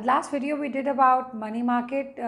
Last video we did about money market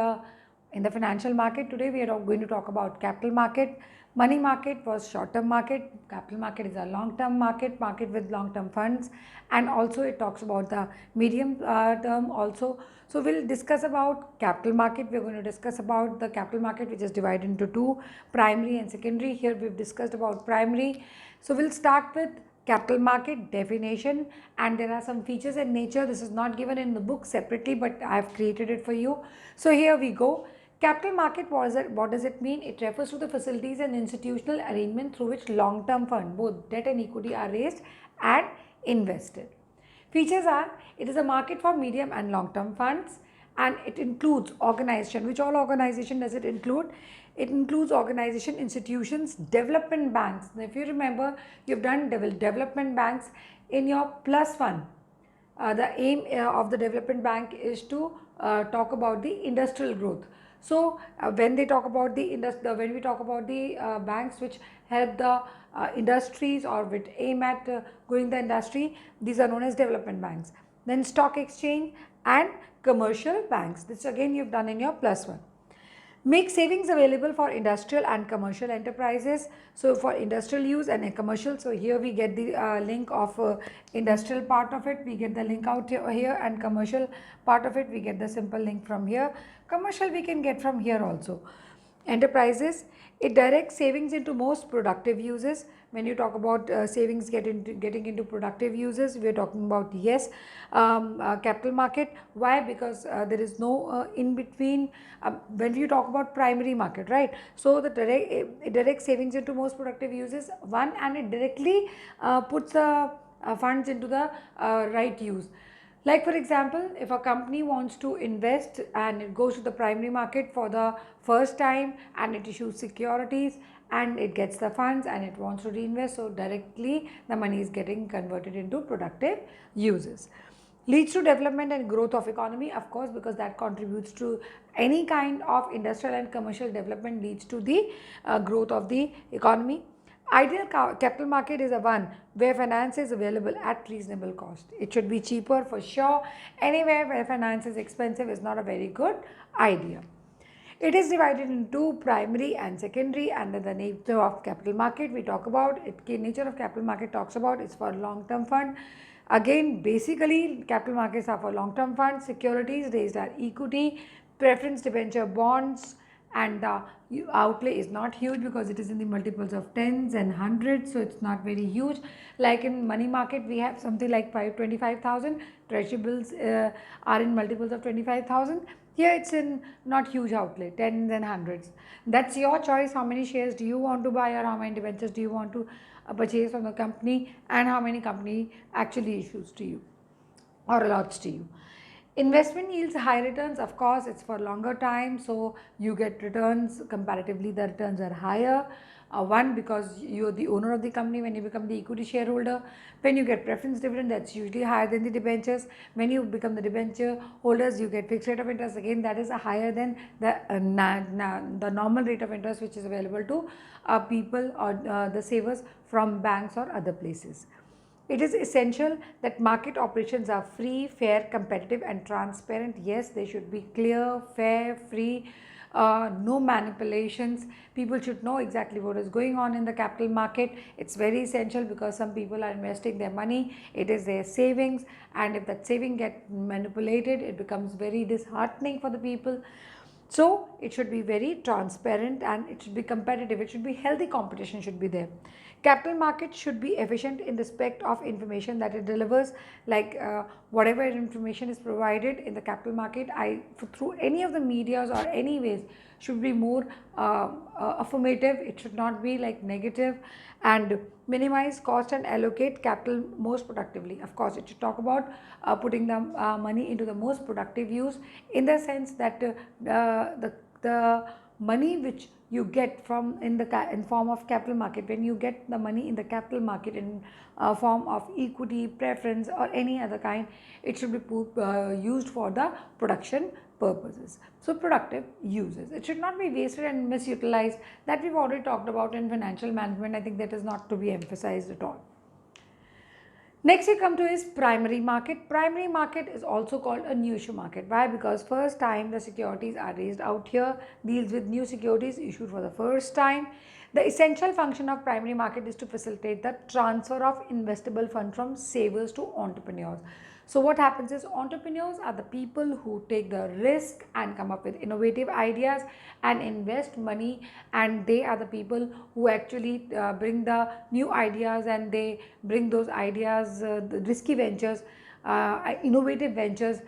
in the financial market. Today we are going to talk about capital market. Money market was short-term market. Capital market is a long-term market, market with long-term funds, and also it talks about the medium term also. So we'll discuss about capital market. We're going to discuss about the capital market, which is divided into two, primary and secondary. Here we've discussed about primary. So we'll start with capital market definition, and there are some features and nature. This is not given in the book separately, but I've created it for you. So here we go. Capital market, what does it mean? It refers to the facilities and institutional arrangement through which long-term fund, both debt and equity, are raised and invested. Features are, it is a market for medium and long-term funds, and it includes organization. Which all organization does it include? It includes organization, institutions, development banks. Now, if you remember, you've done development banks in your plus one. The aim of the development bank is to talk about the industrial growth. So when they talk about when we talk about the banks which help the industries or which aim at growing the industry, these are known as development banks. Then stock exchange and commercial banks. This again you've done in your plus one. Make savings available for industrial and commercial enterprises. So for industrial use and commercial, so here we get the link of industrial part of it, we get the link out here, and commercial part of it, we get the simple link from here. Commercial we can get from here also. Enterprises, it directs savings into most productive uses. When you talk about savings getting into productive uses, we are talking about, yes, capital market. Why? Because there is no in between when you talk about primary market, right? So it directs savings into most productive uses, one, and it directly puts the funds into the right use. Like for example, if a company wants to invest and it goes to the primary market for the first time and it issues securities and it gets the funds and it wants to reinvest, so directly the money is getting converted into productive uses. Leads to development and growth of economy, of course, because that contributes to any kind of industrial and commercial development, leads to the growth of the economy. Ideal capital market is a one where finance is available at reasonable cost. It should be cheaper for sure. Anywhere where finance is expensive is not a very good idea. It is divided into primary and secondary, and the nature of capital market we talk about. Nature of capital market talks about it's for long-term fund. Again, basically capital markets are for long-term funds. Securities raised are equity, preference debenture bonds, and the outlay is not huge because it is in the multiples of tens and hundreds, so it's not very huge. Like in money market we have something like 25,000. Treasury bills are in multiples of 25,000. Here it's in not huge outlay, tens and hundreds. That's your choice. How many shares do you want to buy, or how many debentures do you want to purchase from the company, and how many company actually issues to you or allots to you. Investment yields high returns, of course, it's for longer time, so you get returns, comparatively the returns are higher. One, because you're the owner of the company when you become the equity shareholder. When you get preference dividend, that's usually higher than the debentures. When you become the debenture holders, you get fixed rate of interest. Again, that is higher than the normal rate of interest which is available to people or the savers from banks or other places. It is essential that market operations are free, fair, competitive and transparent. Yes, they should be clear, fair, free, no manipulations. People should know exactly what is going on in the capital market. It's very essential because some people are investing their money. It is their savings, and if that saving gets manipulated, it becomes very disheartening for the people. So it should be very transparent and it should be competitive. It should be healthy, competition should be there. Capital market should be efficient in respect of information that it delivers, like whatever information is provided in the capital market, through any of the medias or any ways, should be more affirmative. It should not be like negative, and minimize cost and allocate capital most productively. Of course, it should talk about putting the money into the most productive use, in the sense that the money which you get from in form of capital market, when you get the money in the capital market in form of equity, preference or any other kind, it should be used for the production purposes. So productive uses. It should not be wasted and misutilized. That we've already talked about in financial management. I think that is not to be emphasized at all. Next we come to is primary market. Primary market is also called a new issue market. Why? Because first time the securities are raised out here, deals with new securities issued for the first time. The essential function of primary market is to facilitate the transfer of investable fund from savers to entrepreneurs. So what happens is entrepreneurs are the people who take the risk and come up with innovative ideas and invest money, and they are the people who actually bring the new ideas, and they bring those ideas, the risky ventures, innovative ventures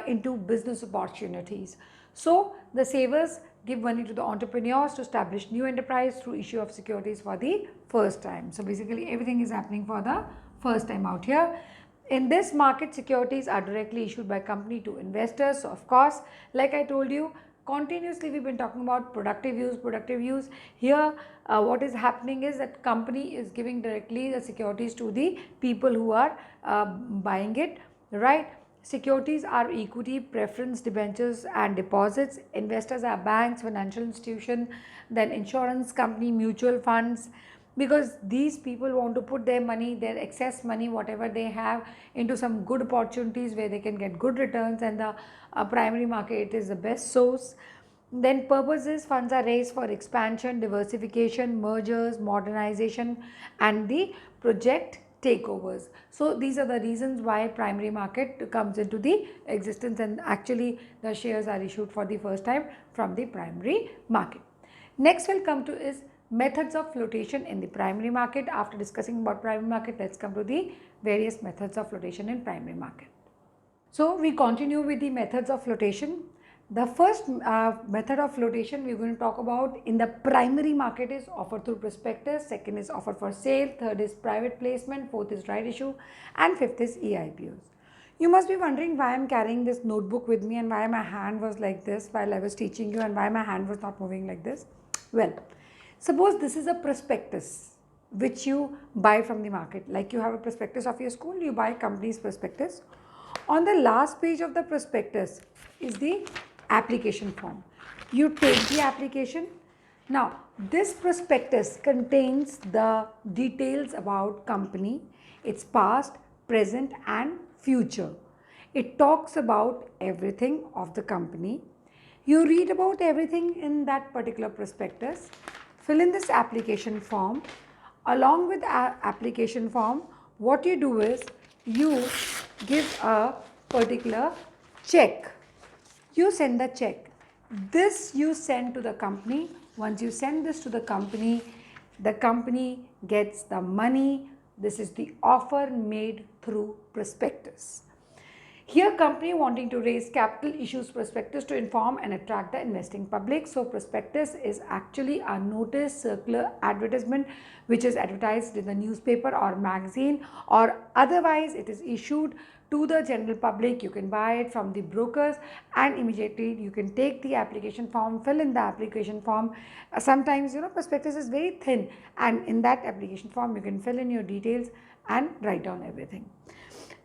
into business opportunities. So the savers give money to the entrepreneurs to establish new enterprise through issue of securities for the first time. So basically everything is happening for the first time out here. In this market, securities are directly issued by company to investors. So of course, like I told you, continuously we've been talking about productive use. Here what is happening is that company is giving directly the securities to the people who are buying it, right? Securities are equity, preference, debentures and deposits. Investors are banks, financial institution, then insurance company, mutual funds, because these people want to put their money, their excess money, whatever they have, into some good opportunities where they can get good returns, and the primary market is the best source. Then purposes, funds are raised for expansion, diversification, mergers, modernization and the project takeovers. So these are the reasons why primary market comes into the existence, and actually the shares are issued for the first time from the primary market. Next we'll come to is methods of flotation in the primary market. After discussing about primary market, let's come to the various methods of flotation in primary market. So we continue with the methods of flotation. The first method of flotation we're going to talk about in the primary market is offer through prospectus, second is offer for sale, third is private placement, fourth is right issue and fifth is EIPOs. You must be wondering why I am carrying this notebook with me and why my hand was like this while I was teaching you, and why my hand was not moving like this. Well, suppose this is a prospectus which you buy from the market. Like you have a prospectus of your school, you buy company's prospectus. On the last page of the prospectus is the application form. You take the application. Now, this prospectus contains the details about company, its past, present and future. It talks about everything of the company. You read about everything in that particular prospectus. Fill in this application form. Along with the application form, what you do is you give a particular check. You send the check. This you send to the company. Once you send this to the company gets the money. This is the offer made through prospectus. Here company wanting to raise capital issues prospectus to inform and attract the investing public. So prospectus is actually a notice, circular, advertisement which is advertised in the newspaper or magazine, or otherwise it is issued to the general public. You can buy it from the brokers and immediately you can take the application form, fill in the application form. Sometimes prospectus is very thin, and in that application form you can fill in your details and write down everything.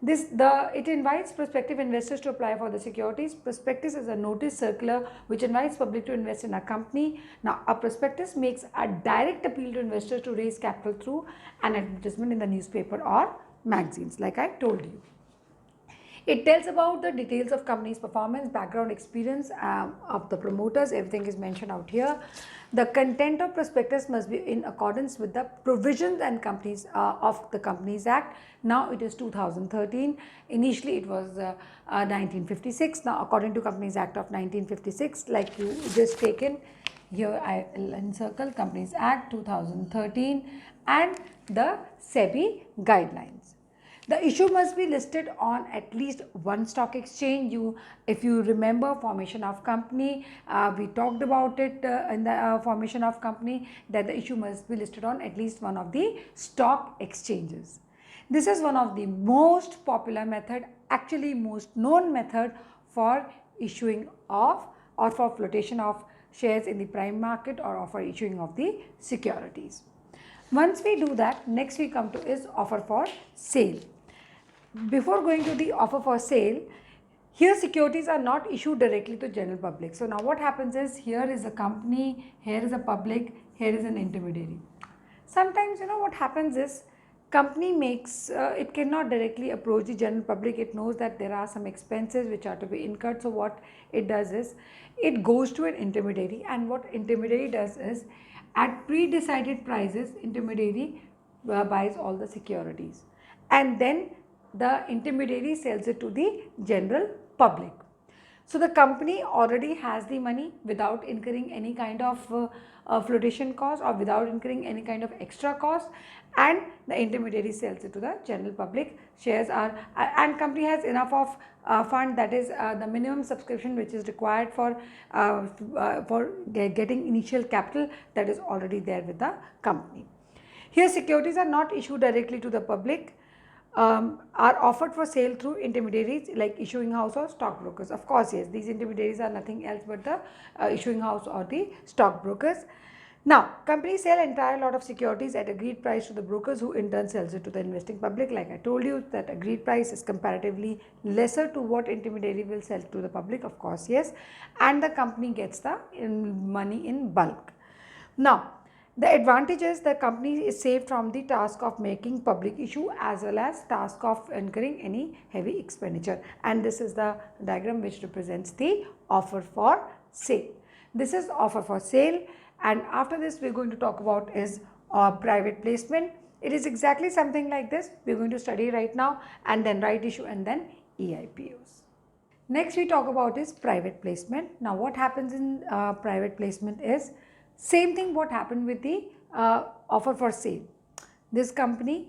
It invites prospective investors to apply for the securities. Prospectus is a notice circular which invites public to invest in a company. Now, a prospectus makes a direct appeal to investors to raise capital through an advertisement in the newspaper or magazines, like I told you. It tells about the details of company's performance, background, experience of the promoters. Everything is mentioned out here. The content of prospectus must be in accordance with the provisions and companies of the Companies Act. Now it is 2013. Initially it was 1956. Now according to Companies Act of 1956, like you just taken here, I will encircle Companies Act 2013 and the SEBI guidelines. The issue must be listed on at least one stock exchange. If you remember formation of company, we talked about it in the formation of company, that the issue must be listed on at least one of the stock exchanges. This is one of the most popular method, actually most known method for issuing of or for flotation of shares in the prime market or for issuing of the securities. Once we do that, next we come to is offer for sale. Before going to the offer for sale, here securities are not issued directly to general public. So now what happens is, here is a company, here is a public, here is an intermediary. Sometimes what happens is, company makes, it cannot directly approach the general public. It knows that there are some expenses which are to be incurred. So what it does is it goes to an intermediary, and what intermediary does is at pre-decided prices intermediary buys all the securities, and then the intermediary sells it to the general public. So the company already has the money without incurring any kind of flotation cost or without incurring any kind of extra cost, and the intermediary sells it to the general public. Shares are and company has enough of fund, that is the minimum subscription which is required for getting initial capital, that is already there with the company. Here securities are not issued directly to the public, are offered for sale through intermediaries like issuing house or stockbrokers. Of course, yes, these intermediaries are nothing else but the issuing house or the stockbrokers. Now, companies sell entire lot of securities at agreed price to the brokers, who in turn sells it to the investing public. Like I told you, that agreed price is comparatively lesser to what intermediary will sell to the public, of course, yes, and the company gets the money in bulk. Now, the advantage is the company is saved from the task of making public issue as well as task of incurring any heavy expenditure, and this is the diagram which represents the offer for sale. This is offer for sale, and after this we are going to talk about is private placement. It is exactly something like this we are going to study right now, and then right issue and then EIPOs. Next we talk about is private placement. Now what happens in private placement is same thing what happened with the offer for sale. This company,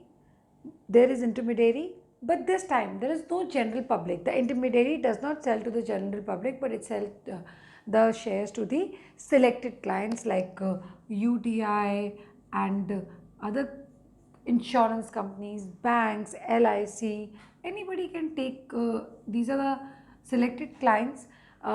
there is intermediary, but this time there is no general public. The intermediary does not sell to the general public, but it sells the shares to the selected clients like UTI and other insurance companies, banks, LIC. Anybody can take, these are the selected clients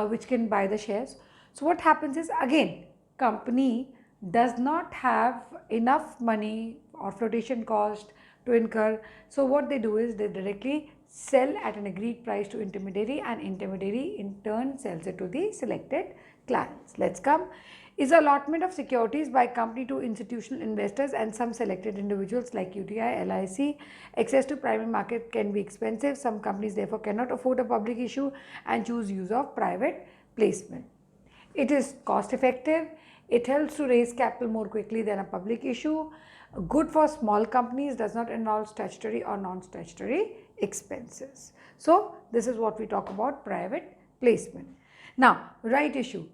which can buy the shares. So what happens is, again, company does not have enough money or flotation cost to incur. So what they do is they directly sell at an agreed price to intermediary, and intermediary in turn sells it to the selected clients. Let's come. Is allotment of securities by company to institutional investors and some selected individuals like UTI, LIC. Access to primary market can be expensive. Some companies therefore cannot afford a public issue and choose use of private placement. It is cost effective. It helps to raise capital more quickly than a public issue. Good for small companies, does not involve statutory or non-statutory expenses. So this is what we talk about private placement. Now, right issue.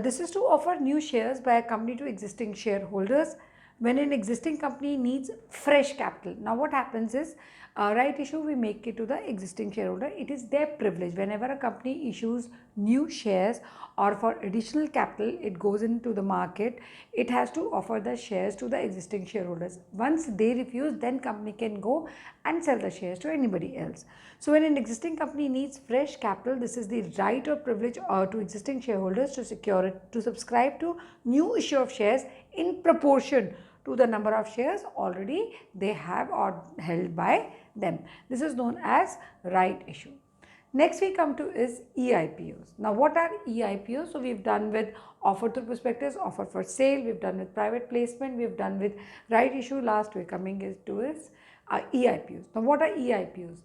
This is to offer new shares by a company to existing shareholders when an existing company needs fresh capital. Now what happens is, right issue we make it to the existing shareholder. It is their privilege. Whenever a company issues new shares or for additional capital, it goes into the market, it has to offer the shares to the existing shareholders. Once they refuse, then company can go and sell the shares to anybody else. So when an existing company needs fresh capital, this is the right or privilege to existing shareholders to secure it, to subscribe to new issue of shares in proportion to the number of shares already they have or held by them. This is known as right issue. Next we come to is EIPOs. Now what are EIPOs? So we've done with offer through prospectus, offer for sale, we've done with private placement, we've done with right issue. Last we're coming is EIPOs. Now what are EIPOs?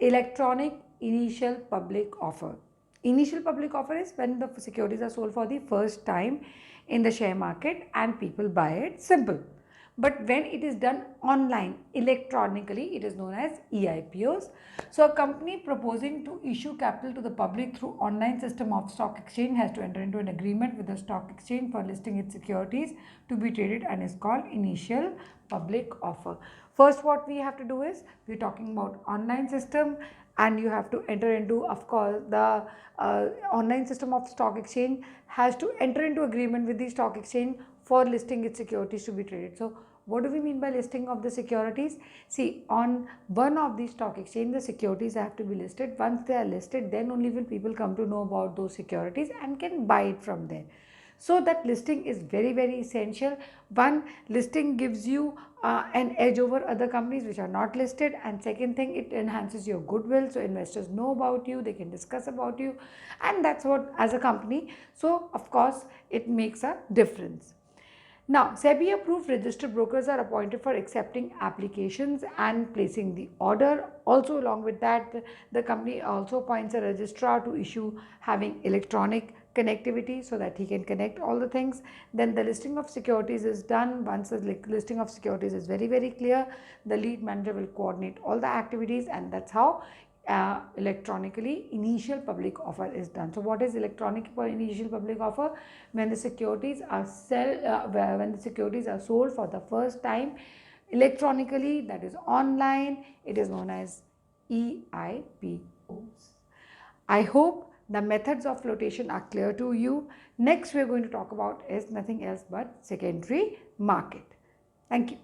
Electronic initial public offer. Initial public offer is when the securities are sold for the first time in the share market and people buy it. Simple. But when it is done online, electronically, it is known as EIPOs. So a company proposing to issue capital to the public through online system of stock exchange has to enter into an agreement with the stock exchange for listing its securities to be traded, and is called initial public offer. First what we have to do is, we are talking about online system, and you have to enter into, of course, the online system of stock exchange has to enter into agreement with the stock exchange for listing its securities to be traded. So what do we mean by listing of the securities? See, on one of the stock exchange, the securities have to be listed. Once they are listed, then only will people come to know about those securities and can buy it from there. So that listing is very, very essential. One, listing gives you an edge over other companies which are not listed, and second thing, it enhances your goodwill, so investors know about you, they can discuss about you, and that's what as a company. So of course it makes a difference. Now, SEBI approved registered brokers are appointed for accepting applications and placing the order. Also, along with that, the company also appoints a registrar to issue having electronic connectivity so that he can connect all the things. Then the listing of securities is done. Once the listing of securities is very, very clear, the lead manager will coordinate all the activities, and that's how electronically initial public offer is done. So what is electronic initial public offer? When the securities are when the securities are sold for the first time electronically, that is online, it is known as EIPOs. I hope the methods of flotation are clear to you. Next we are going to talk about is nothing else but secondary market. Thank you.